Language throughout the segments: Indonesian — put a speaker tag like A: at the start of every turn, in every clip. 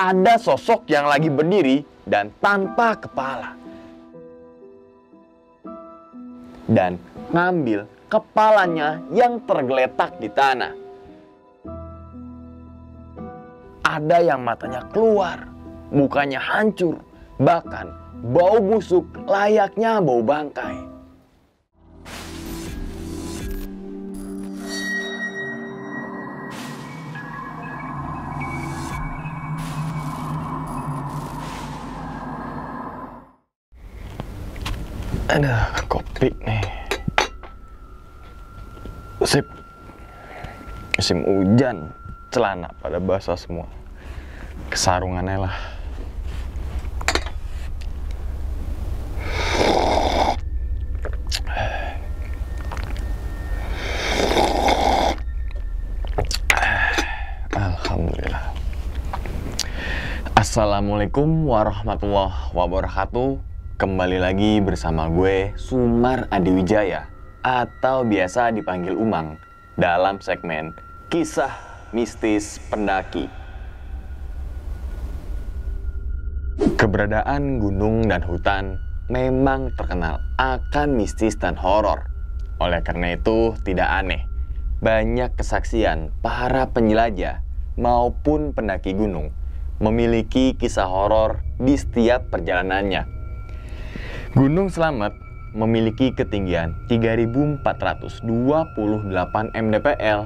A: ada sosok yang lagi berdiri dan tanpa kepala. Dan ngambil kepalanya yang tergeletak di tanah. Ada yang matanya keluar, mukanya hancur, bahkan bau busuk layaknya bau bangkai. Aduh, kopi nih. Sip. Musim hujan, celana pada basah semua. Kesarungannya lah. Alhamdulillah. Assalamualaikum warahmatullahi wabarakatuh. Kembali lagi bersama gue, Sumar Adiwijaya, atau biasa dipanggil Umang, dalam segmen Kisah Mistis Pendaki. Keberadaan gunung dan hutan memang terkenal akan mistis dan horor. Oleh karena itu, tidak aneh, banyak kesaksian para penjelajah maupun pendaki gunung memiliki kisah horor di setiap perjalanannya. Gunung Slamet memiliki ketinggian 3.428 mdpl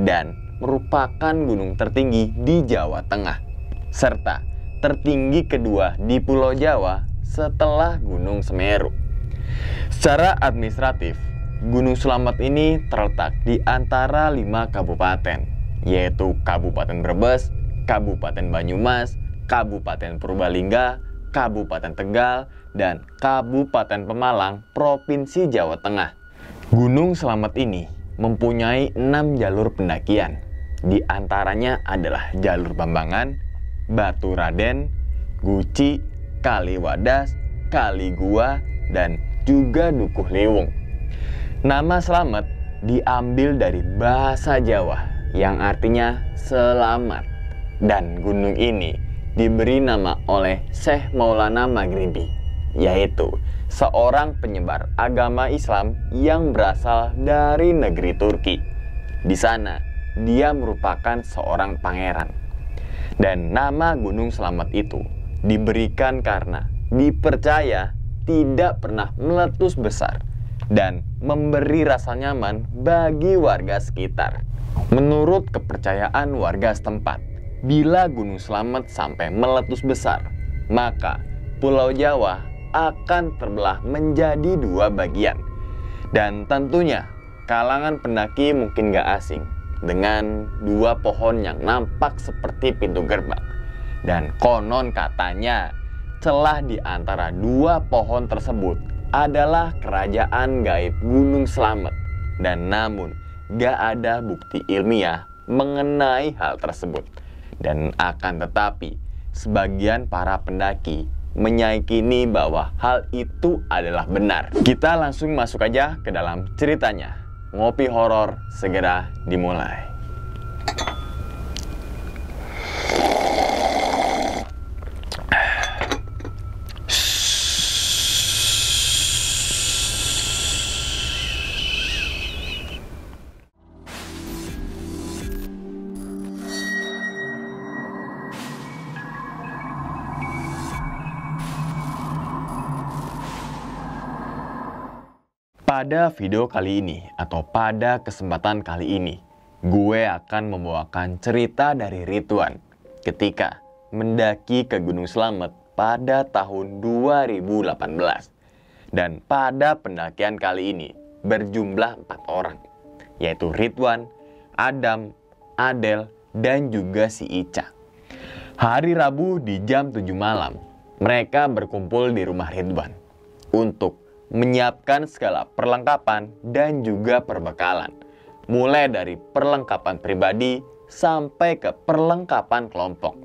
A: dan merupakan gunung tertinggi di Jawa Tengah, serta tertinggi kedua di Pulau Jawa setelah Gunung Semeru. Secara administratif, Gunung Slamet ini terletak di antara 5 kabupaten, yaitu Kabupaten Brebes, Kabupaten Banyumas, Kabupaten Purbalingga, Kabupaten Tegal, dan Kabupaten Pemalang, Provinsi Jawa Tengah. Gunung Slamet ini mempunyai 6 jalur pendakian. Di antaranya adalah jalur Bambangan, Batu Raden, Guci, Kaliwadas, Kaligua, dan juga Dukuh Liwung. Nama Slamet diambil dari bahasa Jawa yang artinya selamat, dan gunung ini diberi nama oleh Syekh Maulana Maghribi, yaitu seorang penyebar agama Islam yang berasal dari negeri Turki. Di sana, dia merupakan seorang pangeran. Dan nama Gunung Slamet itu diberikan karena dipercaya tidak pernah meletus besar dan memberi rasa nyaman bagi warga sekitar. Menurut kepercayaan warga setempat, bila Gunung Slamet sampai meletus besar, maka Pulau Jawa akan terbelah menjadi 2 bagian. Dan tentunya kalangan pendaki mungkin gak asing dengan 2 pohon yang nampak seperti pintu gerbang. Dan konon katanya celah di antara 2 pohon tersebut adalah kerajaan gaib Gunung Slamet. Dan namun gak ada bukti ilmiah mengenai hal tersebut. Dan akan tetapi, sebagian para pendaki meyakini bahwa hal itu adalah benar. Kita langsung masuk aja ke dalam ceritanya. Ngopi horor segera dimulai. Pada video kali ini, atau pada kesempatan kali ini, gue akan membawakan cerita dari Ridwan ketika mendaki ke Gunung Slamet pada tahun 2018. Dan pada pendakian kali ini berjumlah 4 orang, yaitu Ridwan, Adam, Adel, dan juga si Ica. Hari Rabu di jam 7 malam, mereka berkumpul di rumah Ridwan untuk menyiapkan segala perlengkapan dan juga perbekalan, mulai dari perlengkapan pribadi sampai ke perlengkapan kelompok.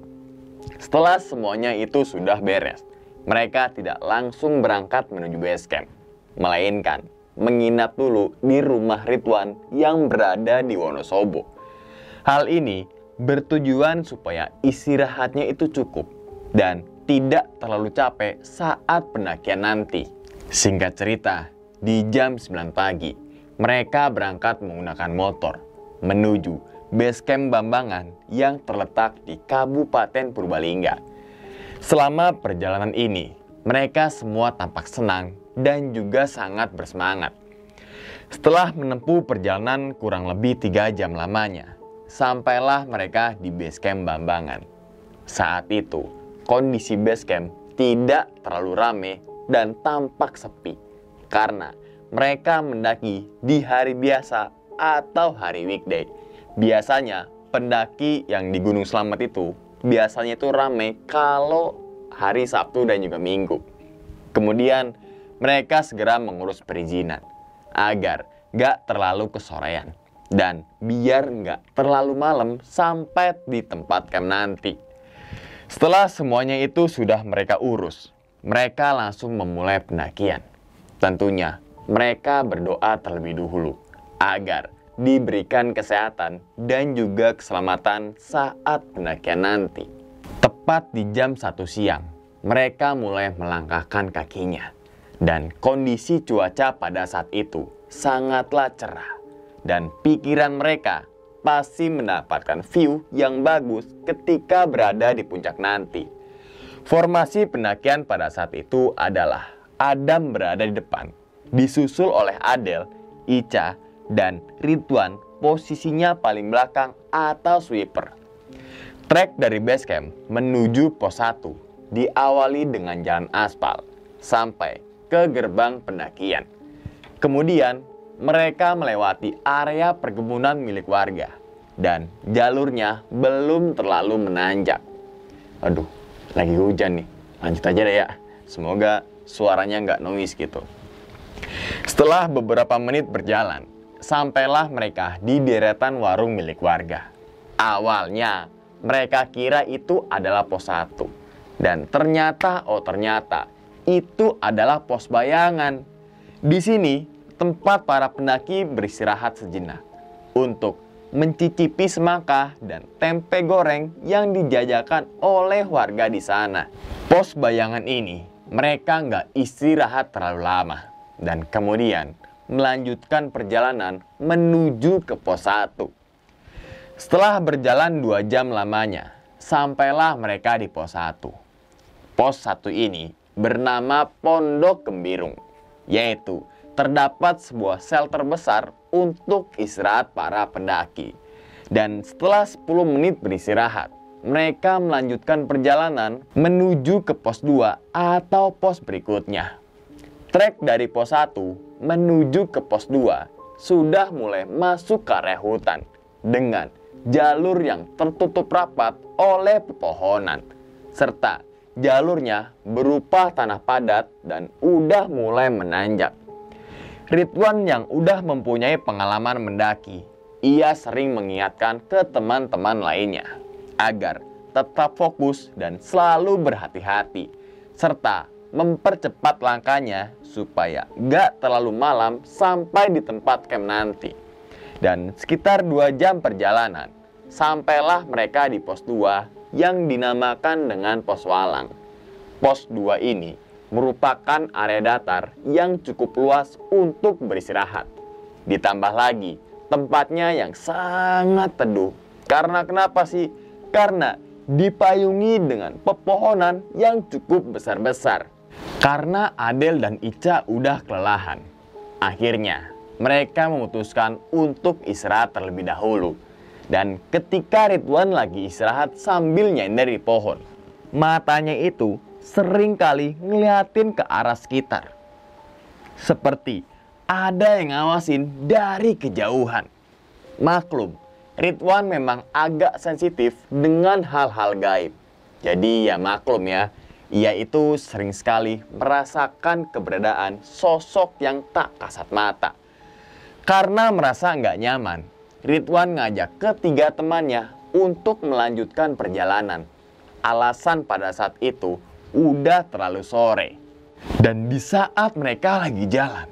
A: Setelah semuanya itu sudah beres, mereka tidak langsung berangkat menuju base camp, melainkan menginap dulu di rumah Ridwan yang berada di Wonosobo. Hal ini bertujuan supaya istirahatnya itu cukup dan tidak terlalu capek saat pendakian nanti. Singkat cerita, di jam 9 pagi, mereka berangkat menggunakan motor menuju base camp Bambangan yang terletak di Kabupaten Purbalingga. Selama perjalanan ini, mereka semua tampak senang dan juga sangat bersemangat. Setelah menempuh perjalanan kurang lebih 3 jam lamanya, sampailah mereka di base camp Bambangan. Saat itu, kondisi base camp tidak terlalu ramai dan tampak sepi karena mereka mendaki di hari biasa atau hari weekday. Biasanya pendaki yang di Gunung Slamet itu biasanya itu ramai kalau hari Sabtu dan juga Minggu. Kemudian mereka segera mengurus perizinan agar gak terlalu kesorean dan biar gak terlalu malam sampai di tempat camp nanti. Setelah semuanya itu sudah mereka urus, mereka langsung memulai pendakian. Tentunya mereka berdoa terlebih dahulu agar diberikan kesehatan dan juga keselamatan saat pendakian nanti. Tepat di jam 1 siang, mereka mulai melangkahkan kakinya. Dan kondisi cuaca pada saat itu sangatlah cerah. Dan pikiran mereka pasti mendapatkan view yang bagus ketika berada di puncak nanti. Formasi pendakian pada saat itu adalah Adam berada di depan, disusul oleh Adel, Ica, dan Ridwan posisinya paling belakang atau sweeper. Trek dari base camp menuju pos 1 diawali dengan jalan aspal sampai ke gerbang pendakian. Kemudian mereka melewati area perkebunan milik warga dan jalurnya belum terlalu menanjak. Aduh, lagi hujan nih. Lanjut aja deh ya. Semoga suaranya nggak noise gitu. Setelah beberapa menit berjalan, sampailah mereka di deretan warung milik warga. Awalnya mereka kira itu adalah pos 1. Dan ternyata itu adalah pos bayangan. Di sini tempat para pendaki beristirahat sejenak untuk mencicipi semangka dan tempe goreng yang dijajakan oleh warga di sana. Pos bayangan ini mereka nggak istirahat terlalu lama dan kemudian melanjutkan perjalanan menuju ke pos 1. Setelah berjalan 2 jam lamanya, sampailah mereka di pos 1. Pos 1 ini bernama Pondok Gembirung, yaitu terdapat sebuah shelter besar untuk istirahat para pendaki. Dan setelah 10 menit beristirahat, mereka melanjutkan perjalanan menuju ke pos 2 atau pos berikutnya. Trek dari pos 1 menuju ke pos 2 sudah mulai masuk ke area hutan dengan jalur yang tertutup rapat oleh pepohonan, serta jalurnya berupa tanah padat dan udah mulai menanjak. Ridwan yang udah mempunyai pengalaman mendaki, ia sering mengingatkan ke teman-teman lainnya agar tetap fokus dan selalu berhati-hati, serta mempercepat langkahnya supaya gak terlalu malam sampai di tempat camp nanti. Dan sekitar 2 jam perjalanan, sampailah mereka di pos 2 yang dinamakan dengan pos Walang. Pos 2 ini merupakan area datar yang cukup luas untuk beristirahat. Ditambah lagi tempatnya yang sangat teduh. Karena kenapa sih? Karena dipayungi dengan pepohonan yang cukup besar-besar. Karena Adel dan Ica udah kelelahan, akhirnya mereka memutuskan untuk istirahat terlebih dahulu. Dan ketika Ridwan lagi istirahat sambil nyender di pohon, matanya itu sering kali ngeliatin ke arah sekitar. Seperti ada yang ngawasin dari kejauhan. Maklum, Ridwan memang agak sensitif dengan hal-hal gaib. Jadi ya maklum ya, ia itu sering sekali merasakan keberadaan sosok yang tak kasat mata. Karena merasa nggak nyaman, Ridwan ngajak ketiga temannya untuk melanjutkan perjalanan. Alasan pada saat itu udah terlalu sore. Dan di saat mereka lagi jalan,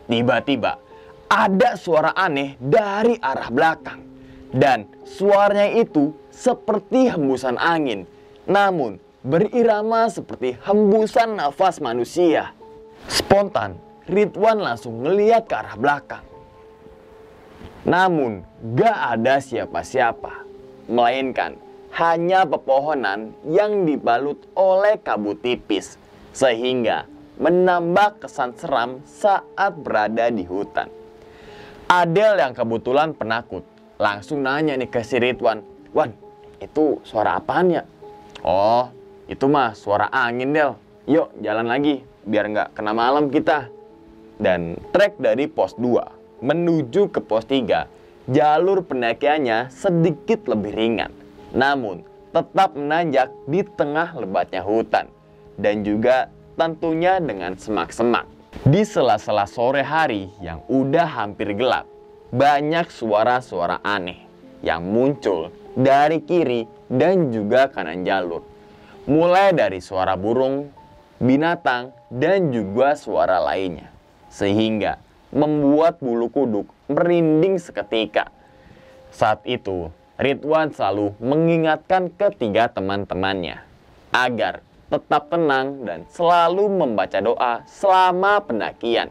A: tiba-tiba ada suara aneh dari arah belakang. Dan suaranya itu seperti hembusan angin, namun berirama seperti hembusan nafas manusia. Spontan, Ridwan langsung ngeliat ke arah belakang. Namun, gak ada siapa-siapa, melainkan hanya pepohonan yang dibalut oleh kabut tipis, sehingga menambah kesan seram saat berada di hutan. Adel yang kebetulan penakut langsung nanya nih ke si Ridwan, "Wan, itu suara apaan ya?" "Oh, itu mah suara angin, Del. Yuk jalan lagi, biar nggak kena malam kita." Dan trek dari pos 2 menuju ke pos 3, jalur pendakiannya sedikit lebih ringan, namun tetap menanjak di tengah lebatnya hutan, dan juga tentunya dengan semak-semak. Di sela-sela sore hari yang udah hampir gelap, banyak suara-suara aneh yang muncul dari kiri dan juga kanan jalur. Mulai dari suara burung, binatang, dan juga suara lainnya, sehingga membuat bulu kuduk merinding seketika. Saat itu, Ridwan selalu mengingatkan ketiga teman-temannya agar tetap tenang dan selalu membaca doa selama pendakian.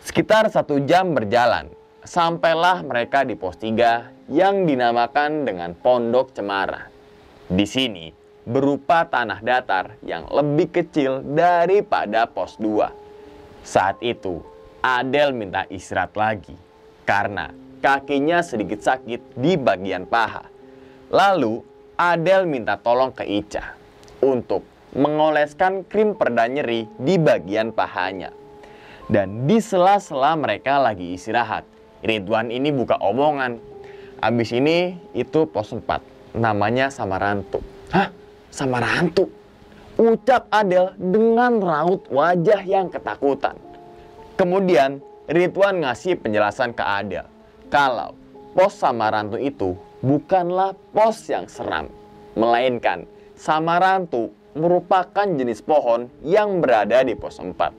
A: Sekitar 1 jam berjalan, sampailah mereka di pos 3 yang dinamakan dengan Pondok Cemara. Di sini berupa tanah datar yang lebih kecil daripada pos 2. Saat itu, Adel minta istirahat lagi karena kakinya sedikit sakit di bagian paha. Lalu, Adel minta tolong ke Ica untuk mengoleskan krim pereda nyeri di bagian pahanya. Dan di sela-sela mereka lagi istirahat, Ridwan ini buka omongan. "Abis ini itu pos 4, namanya Samarantu." "Hah? Samarantu?" ucap Adel dengan raut wajah yang ketakutan. Kemudian Ridwan ngasih penjelasan ke Adel kalau pos Samarantu itu bukanlah pos yang seram, melainkan Samarantu merupakan jenis pohon yang berada di pos 4.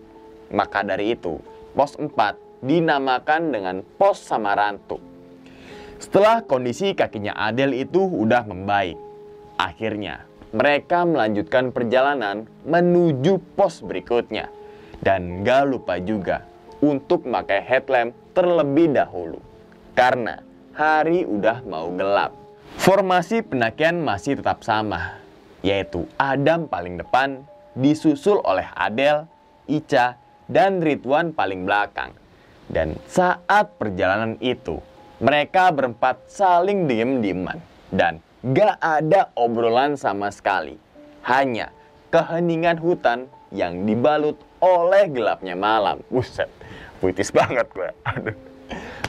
A: Maka dari itu, pos 4 dinamakan dengan pos Samarantu. Setelah kondisi kakinya Adel itu udah membaik, akhirnya mereka melanjutkan perjalanan menuju pos berikutnya. Dan gak lupa juga untuk memakai headlamp terlebih dahulu, karena hari udah mau gelap. Formasi pendakian masih tetap sama, yaitu Adam paling depan, disusul oleh Adel, Ica, dan Ridwan paling belakang. Dan saat perjalanan itu, mereka berempat saling diem-dieman dan gak ada obrolan sama sekali. Hanya keheningan hutan yang dibalut oleh gelapnya malam. Buset, puitis banget gue. Aduh.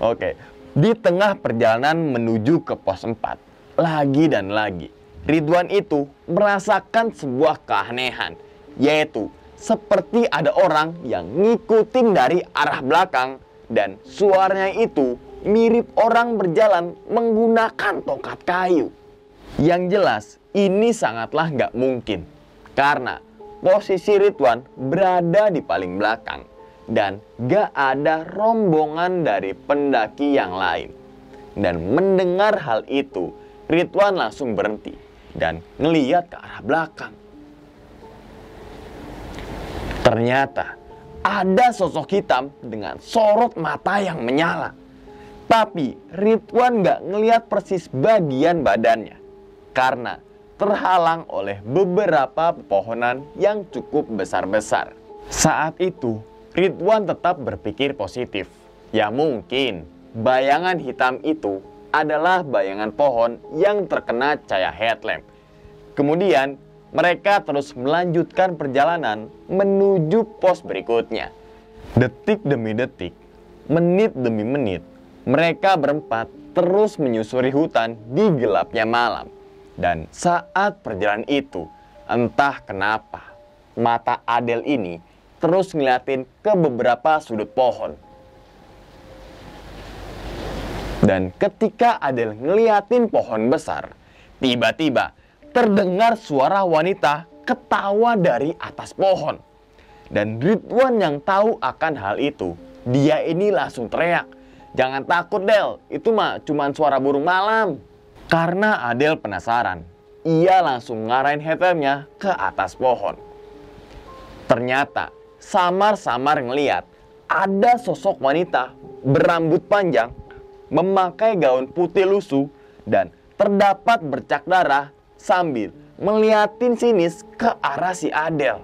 A: Oke, di tengah perjalanan menuju ke pos 4, lagi dan lagi Ridwan itu merasakan sebuah keanehan, yaitu seperti ada orang yang ngikutin dari arah belakang dan suaranya itu mirip orang berjalan menggunakan tongkat kayu. Yang jelas ini sangatlah nggak mungkin karena posisi Ridwan berada di paling belakang dan gak ada rombongan dari pendaki yang lain. Dan mendengar hal itu, Ridwan langsung berhenti dan ngeliat ke arah belakang. Ternyata ada sosok hitam dengan sorot mata yang menyala. Tapi Ridwan gak ngeliat persis bagian badannya karena terhalang oleh beberapa pepohonan yang cukup besar-besar. Saat itu Ridwan tetap berpikir positif. Ya mungkin bayangan hitam itu adalah bayangan pohon yang terkena cahaya headlamp. Kemudian mereka terus melanjutkan perjalanan menuju pos berikutnya. Detik demi detik, menit demi menit, mereka berempat terus menyusuri hutan di gelapnya malam. Dan saat perjalanan itu, entah kenapa, mata Adel ini terus ngeliatin ke beberapa sudut pohon. Dan ketika Adel ngeliatin pohon besar, tiba-tiba terdengar suara wanita ketawa dari atas pohon. Dan Ridwan yang tahu akan hal itu, dia ini langsung teriak, "Jangan takut Del, itu mah cuman suara burung malam." Karena Adel penasaran, ia langsung ngarahin headlampnya ke atas pohon. Ternyata samar-samar ngeliat ada sosok wanita berambut panjang, memakai gaun putih lusuh, dan terdapat bercak darah sambil meliatin sinis ke arah si Adel.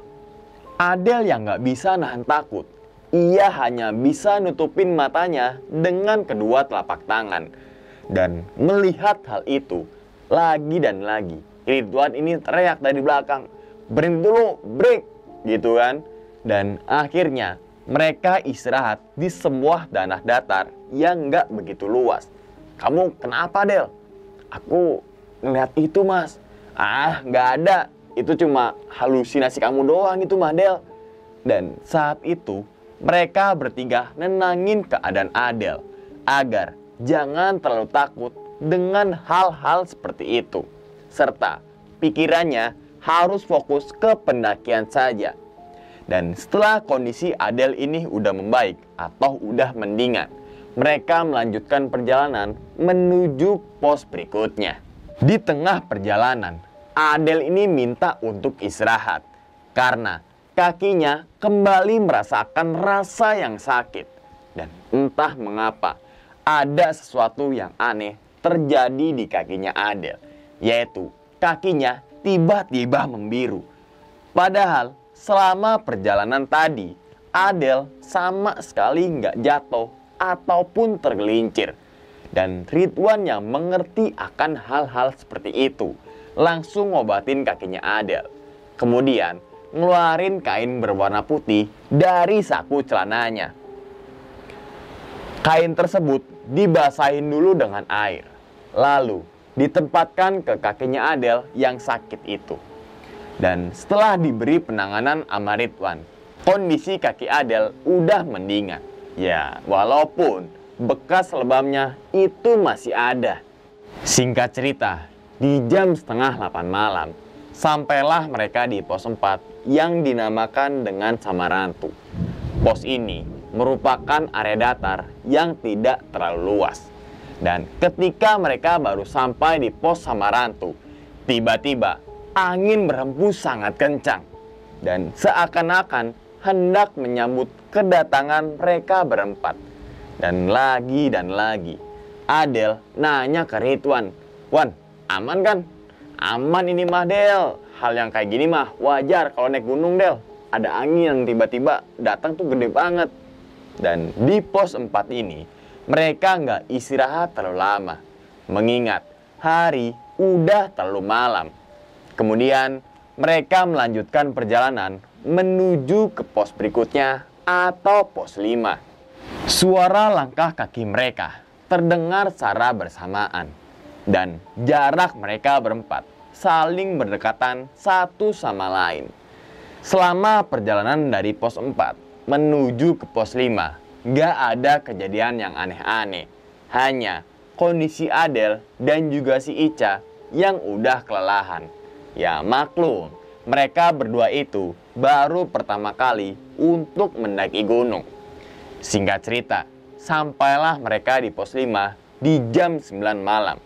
A: Adel yang gak bisa nahan takut, ia hanya bisa nutupin matanya dengan kedua telapak tangan. Dan melihat hal itu lagi dan lagi, Ridwan ini teriak dari belakang, "Berhenti dulu, break!" gitu kan. Dan akhirnya mereka istirahat di sebuah tanah datar yang gak begitu luas. "Kamu kenapa, Del?" "Aku ngeliat itu, Mas." "Ah, gak ada. Itu cuma halusinasi kamu doang itu mah, Del." Dan saat itu mereka bertiga nenangin keadaan Adel agar jangan terlalu takut dengan hal-hal seperti itu, serta pikirannya harus fokus ke pendakian saja. Dan setelah kondisi Adel ini udah membaik atau udah mendingan, mereka melanjutkan perjalanan menuju pos berikutnya. Di tengah perjalanan, Adel ini minta untuk istirahat karena kakinya kembali merasakan rasa yang sakit. Dan entah mengapa ada sesuatu yang aneh terjadi di kakinya Adel, yaitu kakinya tiba-tiba membiru. Padahal selama perjalanan tadi, Adel sama sekali nggak jatuh ataupun tergelincir. Dan Ridwan yang mengerti akan hal-hal seperti itu langsung ngobatin kakinya Adel. Kemudian ngeluarin kain berwarna putih dari saku celananya. Kain tersebut dibasahin dulu dengan air, lalu ditempatkan ke kakinya Adel yang sakit itu. Dan setelah diberi penanganan sama Ridwan, kondisi kaki Adel udah mendingan. Ya, walaupun bekas lebamnya itu masih ada. Singkat cerita, di jam setengah 8 malam, sampailah mereka di pos 4 yang dinamakan dengan Samarantu. Pos ini merupakan area datar yang tidak terlalu luas. Dan ketika mereka baru sampai di pos Samarantu, tiba-tiba angin berhembus sangat kencang dan seakan-akan hendak menyambut kedatangan mereka berempat. Dan lagi Adel nanya ke Ridwan, "Wan, aman kan?" "Aman ini mah, Del. Hal yang kayak gini mah wajar kalau naik gunung, Del. Ada angin yang tiba-tiba datang tuh gede banget." Dan di pos 4 ini mereka nggak istirahat terlalu lama, mengingat hari udah terlalu malam. Kemudian mereka melanjutkan perjalanan menuju ke pos berikutnya atau pos 5. Suara langkah kaki mereka terdengar secara bersamaan, dan jarak mereka berempat saling berdekatan satu sama lain. Selama perjalanan dari pos 4 menuju ke pos 5, gak ada kejadian yang aneh-aneh. Hanya kondisi Adel dan juga si Ica yang udah kelelahan. Ya maklum, mereka berdua itu baru pertama kali untuk mendaki gunung. Singkat cerita, sampailah mereka di pos 5 di jam 9 malam.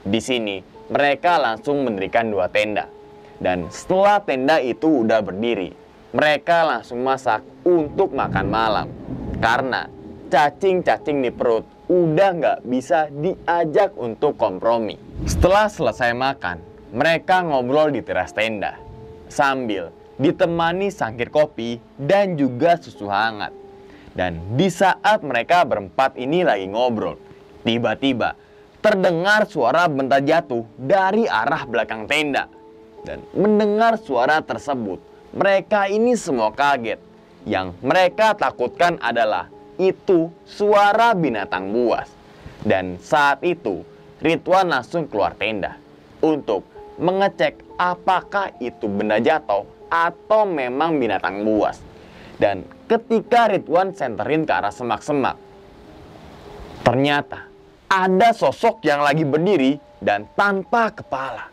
A: Di sini mereka langsung mendirikan 2 tenda. Dan setelah tenda itu udah berdiri, mereka langsung masak untuk makan malam. Karena cacing-cacing di perut udah nggak bisa diajak untuk kompromi. Setelah selesai makan, mereka ngobrol di teras tenda sambil ditemani sangkir kopi dan juga susu hangat. Dan di saat mereka berempat ini lagi ngobrol, tiba-tiba terdengar suara benda jatuh dari arah belakang tenda. Dan mendengar suara tersebut, mereka ini semua kaget. Yang mereka takutkan adalah itu suara binatang buas. Dan saat itu Ridwan langsung keluar tenda untuk mengecek apakah itu benda jatuh atau memang binatang buas. Dan ketika Ridwan senterin ke arah semak-semak, ternyata ada sosok yang lagi berdiri dan tanpa kepala.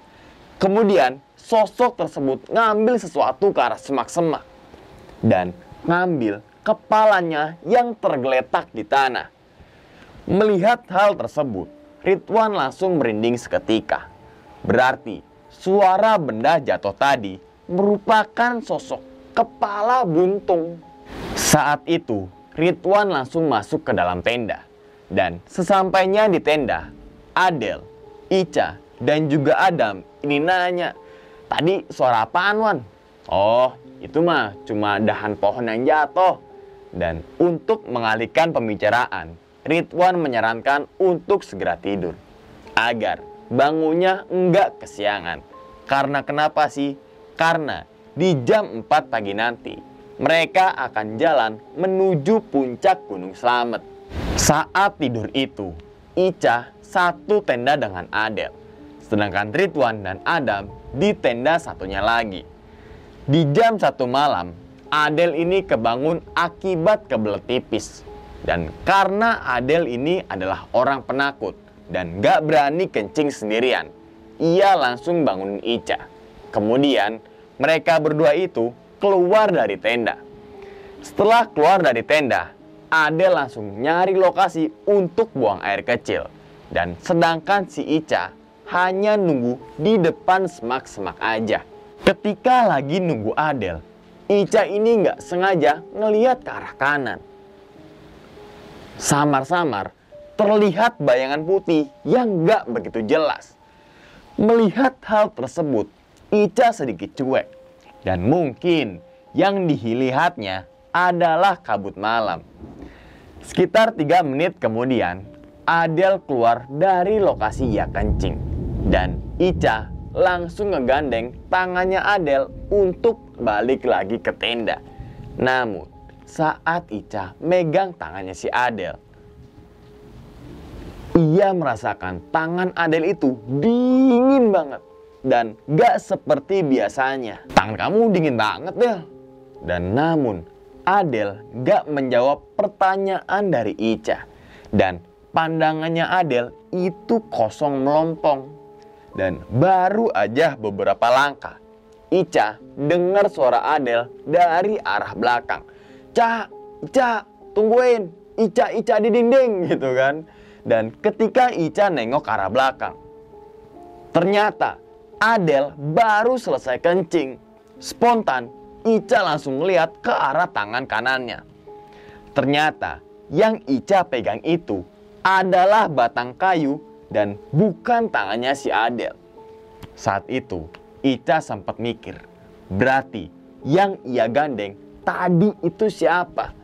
A: Kemudian sosok tersebut ngambil sesuatu ke arah semak-semak dan ngambil kepalanya yang tergeletak di tanah. Melihat hal tersebut, Ridwan langsung merinding seketika. Berarti suara benda jatuh tadi merupakan sosok kepala buntung. Saat itu Ridwan langsung masuk ke dalam tenda. Dan sesampainya di tenda, Adel, Ica, dan juga Adam ini nanya, "Tadi suara apaan, Wan?" "Oh, itu mah cuma dahan pohon yang jatuh." Dan untuk mengalihkan pembicaraan, Ridwan menyarankan untuk segera tidur agar bangunnya enggak kesiangan. Karena kenapa sih? Karena di jam 4 pagi nanti mereka akan jalan menuju puncak Gunung Slamet. Saat tidur itu, Ica satu tenda dengan Adel, sedangkan Ridwan dan Adam di tenda satunya lagi. Di jam 1 malam, Adel ini kebangun akibat kebelet tipis. Dan karena Adel ini adalah orang penakut dan gak berani kencing sendirian, ia langsung bangunin Ica. Kemudian mereka berdua itu keluar dari tenda. Setelah keluar dari tenda, Adel langsung nyari lokasi untuk buang air kecil. Dan sedangkan si Ica hanya nunggu di depan semak-semak aja. Ketika lagi nunggu Adel, Ica ini gak sengaja ngeliat ke arah kanan. Samar-samar terlihat bayangan putih yang gak begitu jelas. Melihat hal tersebut, Ica sedikit cuek. Dan mungkin yang dilihatnya adalah kabut malam. Sekitar 3 menit kemudian, Adel keluar dari lokasi ia kencing. Dan Ica langsung ngegandeng tangannya Adel untuk balik lagi ke tenda. Namun saat Ica megang tangannya si Adel, ia merasakan tangan Adel itu dingin banget dan gak seperti biasanya. "Tangan kamu dingin banget, Del." Dan namun Adel gak menjawab pertanyaan dari Ica. Dan pandangannya Adel itu kosong melompong. Dan baru aja beberapa langkah, Ica dengar suara Adel dari arah belakang. "Ica, Ica, tungguin, Ica di dinding," gitu kan. Dan ketika Ica nengok ke arah belakang, ternyata Adel baru selesai kencing. Spontan Ica langsung ngeliat ke arah tangan kanannya. Ternyata yang Ica pegang itu adalah batang kayu dan bukan tangannya si Adel. Saat itu Ica sempat mikir, berarti yang ia gandeng tadi itu siapa?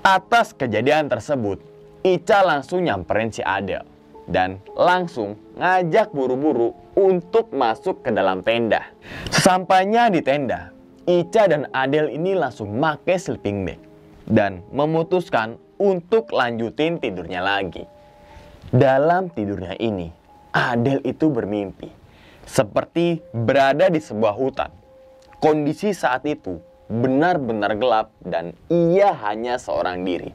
A: Atas kejadian tersebut, Ica langsung nyamperin si Adel dan langsung ngajak buru-buru untuk masuk ke dalam tenda. Sesampainya di tenda, Ica dan Adel ini langsung make sleeping bag dan memutuskan untuk lanjutin tidurnya lagi. Dalam tidurnya ini, Adel itu bermimpi seperti berada di sebuah hutan. Kondisi saat itu benar-benar gelap dan ia hanya seorang diri.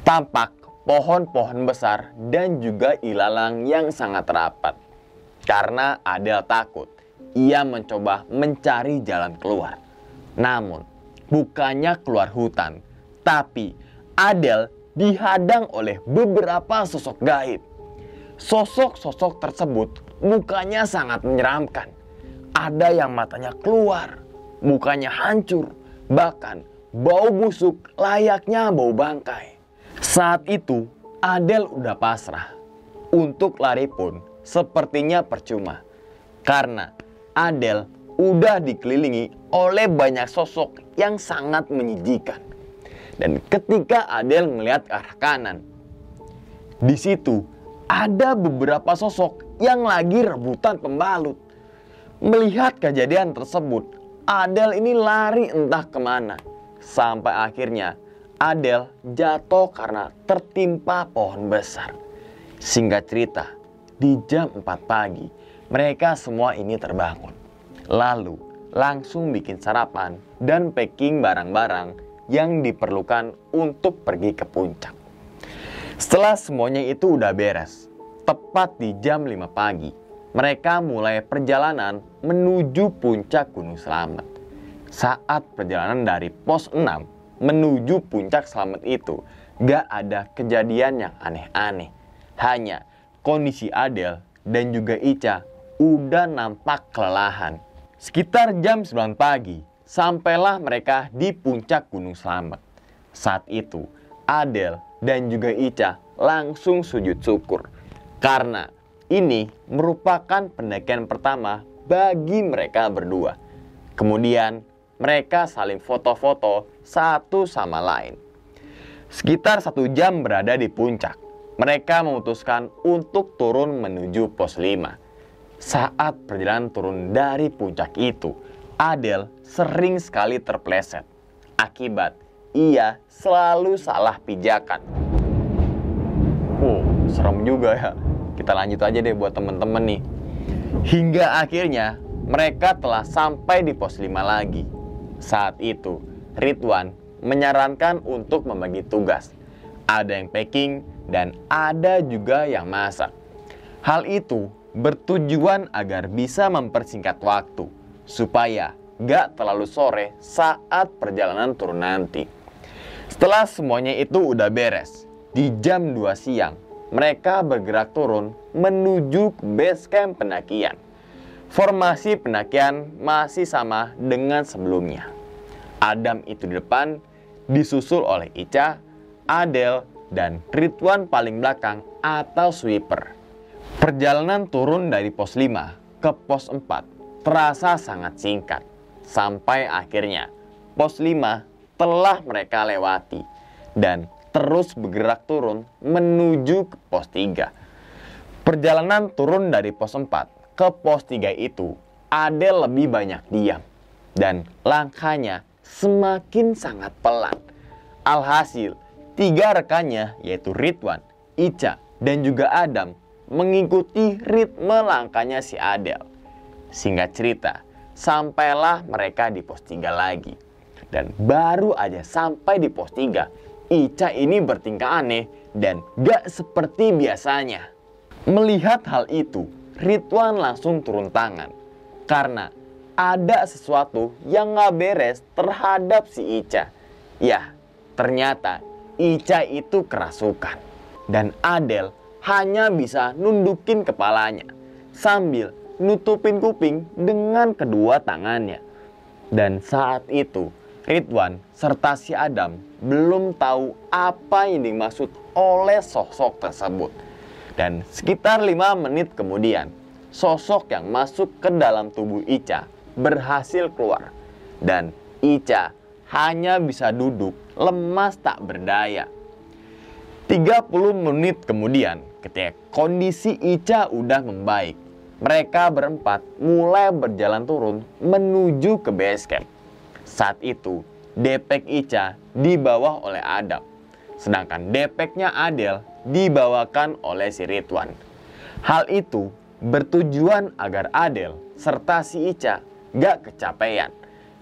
A: Tampak pohon-pohon besar dan juga ilalang yang sangat rapat. Karena Adel takut, ia mencoba mencari jalan keluar. Namun, bukannya keluar hutan, tapi Adel dihadang oleh beberapa sosok gaib. Sosok-sosok tersebut mukanya sangat menyeramkan. Ada yang matanya keluar, mukanya hancur, bahkan bau busuk layaknya bau bangkai. Saat itu Adel udah pasrah. Untuk lari pun sepertinya percuma, karena Adel udah dikelilingi oleh banyak sosok yang sangat menjijikan. Dan ketika Adel ngelihat ke arah kanan, di situ ada beberapa sosok yang lagi rebutan pembalut. Melihat kejadian tersebut, Adel ini lari entah kemana. Sampai akhirnya Adel jatuh karena tertimpa pohon besar. Singkat cerita, di jam 4 pagi, mereka semua ini terbangun. Lalu langsung bikin sarapan dan packing barang-barang yang diperlukan untuk pergi ke puncak. Setelah semuanya itu udah beres, tepat di jam 5 pagi, mereka mulai perjalanan menuju puncak Gunung Slamet. Saat perjalanan dari pos 6 menuju puncak Slamet itu, gak ada kejadian yang aneh-aneh. Hanya kondisi Adele dan juga Ica udah nampak kelelahan. Sekitar jam 9 pagi, sampailah mereka di puncak Gunung Slamet. Saat itu, Adele dan juga Ica langsung sujud syukur. Karena ini merupakan pendakian pertama bagi mereka berdua. Kemudian, mereka saling foto-foto satu sama lain. Sekitar 1 jam berada di puncak, mereka memutuskan untuk turun menuju pos 5. Saat perjalanan turun dari puncak itu, Adele sering sekali terpleset. Akibat ia selalu salah pijakan. Serem juga ya. Kita lanjut aja deh buat temen-temen nih. Hingga akhirnya mereka telah sampai di pos 5 lagi. Saat itu, Ridwan menyarankan untuk membagi tugas. Ada yang packing dan ada juga yang masak. Hal itu bertujuan agar bisa mempersingkat waktu, supaya gak terlalu sore saat perjalanan turun nanti. Setelah semuanya itu udah beres, di jam 2 siang, mereka bergerak turun menuju ke base camp pendakian. Formasi pendakian masih sama dengan sebelumnya. Adam itu di depan, disusul oleh Ica, Adele, dan Ridwan paling belakang atau sweeper. Perjalanan turun dari pos 5 ke pos 4 terasa sangat singkat. Sampai akhirnya pos 5 telah mereka lewati dan terus bergerak turun menuju ke pos 3. Perjalanan turun dari pos 4 ke pos 3 itu Adele lebih banyak diam dan langkahnya semakin sangat pelan. Alhasil, 3 rekannya yaitu Ridwan, Ica, dan juga Adam mengikuti ritme langkahnya si Adele. Singkat cerita, sampailah mereka di pos 3 lagi. Dan baru aja sampai di pos 3, Ica ini bertingkah aneh dan gak seperti biasanya. Melihat hal itu, Ridwan langsung turun tangan. Karena ada sesuatu yang gak beres terhadap si Ica. Ya, ternyata Ica itu kerasukan. Dan Adele hanya bisa nundukin kepalanya sambil nutupin kuping dengan kedua tangannya. Dan saat itu Ridwan serta si Adam belum tahu apa yang dimaksud oleh sosok tersebut. Dan sekitar 5 menit kemudian, sosok yang masuk ke dalam tubuh Ica berhasil keluar. Dan Ica hanya bisa duduk lemas tak berdaya. 30 menit kemudian, ketika kondisi Ica udah membaik, mereka berempat mulai berjalan turun menuju ke base camp. Saat itu, depek Ica dibawa oleh Adam, sedangkan depeknya Adele dibawakan oleh si Ridwan. Hal itu bertujuan agar Adele serta si Ica gak kecapean,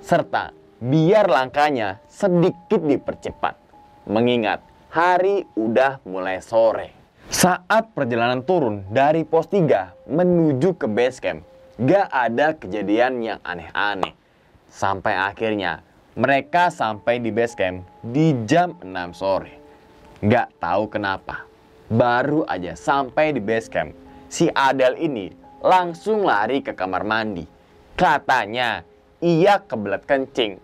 A: serta biar langkahnya sedikit dipercepat, mengingat hari udah mulai sore. Saat perjalanan turun dari pos 3 menuju ke base camp, gak ada kejadian yang aneh-aneh. Sampai akhirnya mereka sampai di base camp di jam 6 sore. Gak tahu kenapa, baru aja sampai di base camp, si Adele ini langsung lari ke kamar mandi. Katanya ia kebelet kencing.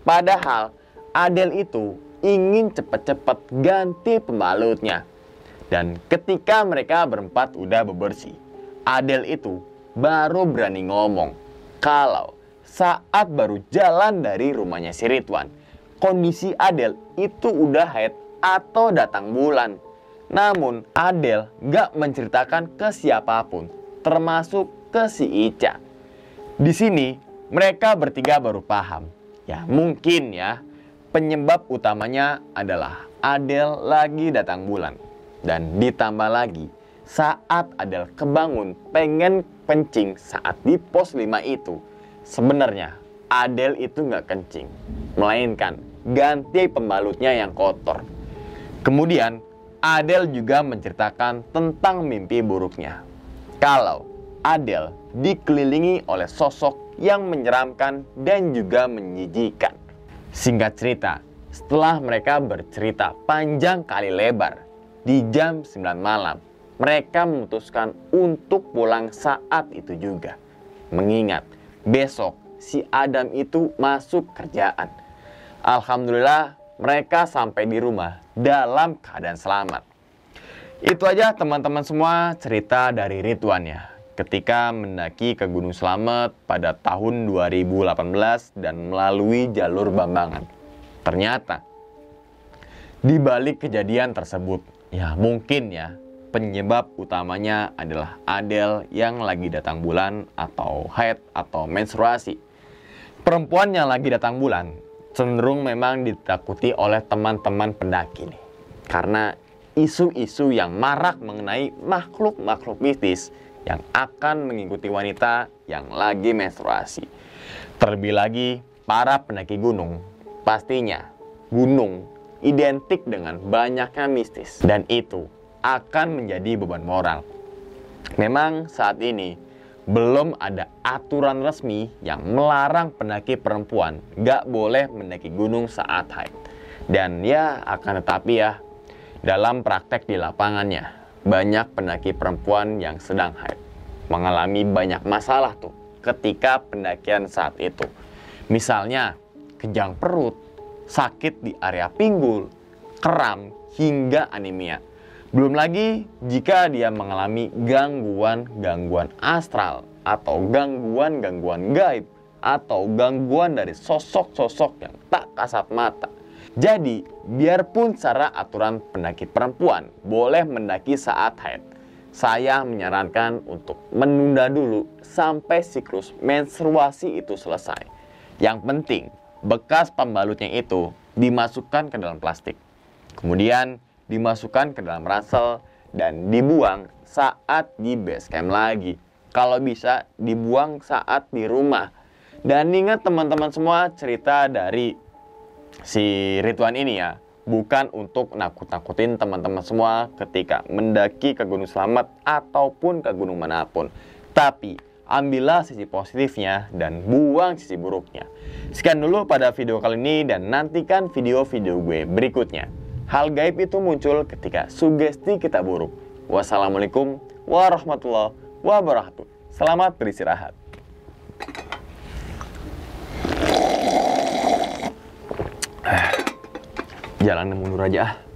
A: Padahal Adele itu ingin cepat-cepat ganti pembalutnya. Dan ketika mereka berempat udah bebersih, Adele itu baru berani ngomong kalau saat baru jalan dari rumahnya si Ridwan, kondisi Adele itu udah haid atau datang bulan. Namun Adele gak menceritakan ke siapapun, termasuk ke si Ica. Di sini mereka bertiga baru paham. Ya mungkin ya, penyebab utamanya adalah Adele lagi datang bulan. Dan ditambah lagi, saat Adele kebangun pengen kencing saat di pos 5 itu, sebenarnya Adele itu nggak kencing, melainkan ganti pembalutnya yang kotor. Kemudian Adele juga menceritakan tentang mimpi buruknya. Kalau Adele dikelilingi oleh sosok yang menyeramkan dan juga menjijikan. Singkat cerita, setelah mereka bercerita panjang kali lebar, di jam 9 malam, mereka memutuskan untuk pulang saat itu juga. Mengingat besok si Adam itu masuk kerjaan. Alhamdulillah mereka sampai di rumah dalam keadaan selamat. Itu aja teman-teman semua cerita dari Ridwan ya, ketika mendaki ke Gunung Slamet pada tahun 2018 dan melalui jalur Bambangan. Ternyata di balik kejadian tersebut, ya mungkin ya penyebab utamanya adalah Adele yang lagi datang bulan atau haid atau menstruasi. Perempuan yang lagi datang bulan cenderung memang ditakuti oleh teman-teman pendaki nih, karena isu-isu yang marak mengenai makhluk-makhluk mistis yang akan mengikuti wanita yang lagi menstruasi. Terlebih lagi para pendaki gunung, pastinya gunung identik dengan banyaknya mistis dan itu akan menjadi beban moral. Memang saat ini belum ada aturan resmi yang melarang pendaki perempuan gak boleh mendaki gunung saat haid. Dan ya akan tetapi ya, dalam praktek di lapangannya, banyak pendaki perempuan yang sedang haid mengalami banyak masalah tuh ketika pendakian saat itu. Misalnya kejang perut, sakit di area pinggul, kram, hingga anemia. Belum lagi jika dia mengalami gangguan-gangguan astral atau gangguan-gangguan gaib atau gangguan dari sosok-sosok yang tak kasat mata. Jadi, biarpun secara aturan pendaki perempuan boleh mendaki saat haid, saya menyarankan untuk menunda dulu sampai siklus menstruasi itu selesai. Yang penting, bekas pembalutnya itu dimasukkan ke dalam plastik. Kemudian dimasukkan ke dalam ransel dan dibuang saat di base camp lagi. Kalau bisa dibuang saat di rumah. Dan ingat teman-teman semua, cerita dari si Ridwan ini ya bukan untuk nakut-nakutin teman-teman semua ketika mendaki ke Gunung Slamet ataupun ke gunung manapun. Tapi ambillah sisi positifnya dan buang sisi buruknya. Sekian dulu pada video kali ini dan nantikan video-video gue berikutnya. Hal gaib itu muncul ketika sugesti kita buruk. Wassalamualaikum warahmatullahi wabarakatuh. Selamat beristirahat. Jalan mundur aja ah.